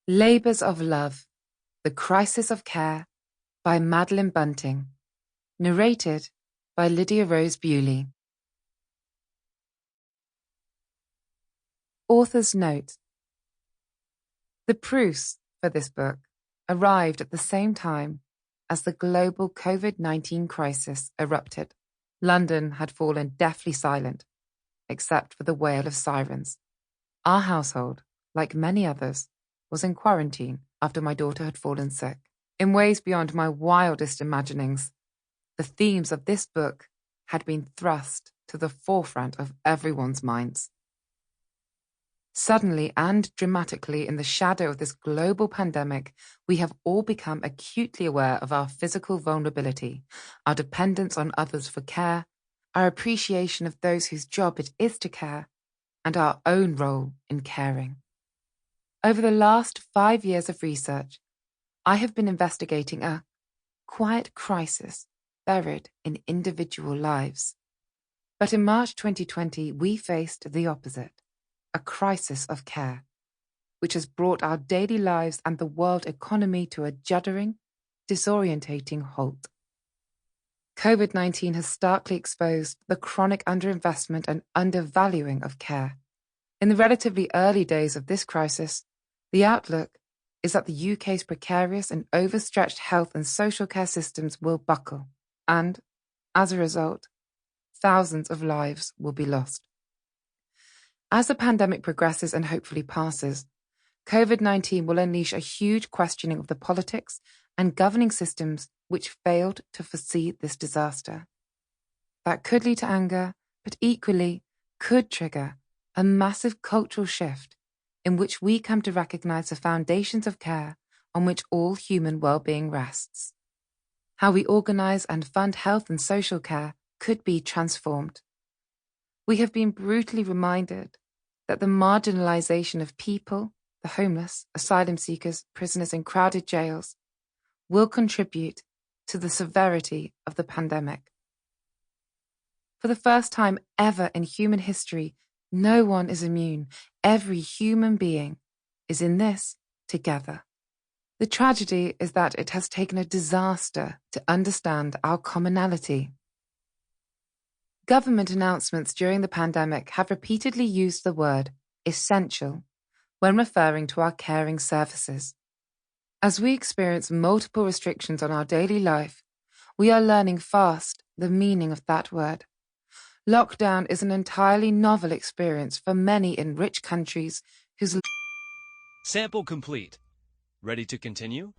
Labours of Love, The Crisis of Care by Madeleine Bunting. Narrated by Lydia Rose Bewley. Author's note. The proofs for this book arrived at the same time as the global COVID-19 crisis erupted. London had fallen deathly silent, except for the wail of sirens. Our household, like many others, was in quarantine after my daughter had fallen sick. In ways beyond my wildest imaginings, the themes of this book had been thrust to the forefront of everyone's minds. Suddenly and dramatically, in the shadow of this global pandemic, we have all become acutely aware of our physical vulnerability, our dependence on others for care, our appreciation of those whose job it is to care, and our own role in caring. Over the last 5 years of research, I have been investigating a quiet crisis buried in individual lives. But in March 2020, we faced the opposite, a crisis of care, which has brought our daily lives and the world economy to a juddering, disorientating halt. COVID-19 has starkly exposed the chronic underinvestment and undervaluing of care. In the relatively early days of this crisis, the outlook is that the UK's precarious and overstretched health and social care systems will buckle, and, as a result, thousands of lives will be lost. As the pandemic progresses and hopefully passes, COVID-19 will unleash a huge questioning of the politics and governing systems which failed to foresee this disaster. That could lead to anger, but equally could trigger a massive cultural shift in which we come to recognize the foundations of care on which all human well-being rests. How we organize and fund health and social care could be transformed. We have been brutally reminded that the marginalization of people, the homeless, asylum seekers, prisoners in crowded jails, will contribute to the severity of the pandemic. For the first time ever in human history, no one is immune. Every human being is in this together. The tragedy is that it has taken a disaster to understand our commonality. Government announcements during the pandemic have repeatedly used the word essential when referring to our caring services. As we experience multiple restrictions on our daily life, we are learning fast the meaning of that word. Lockdown is an entirely novel experience for many in rich countries whose... Sample complete. Ready to continue?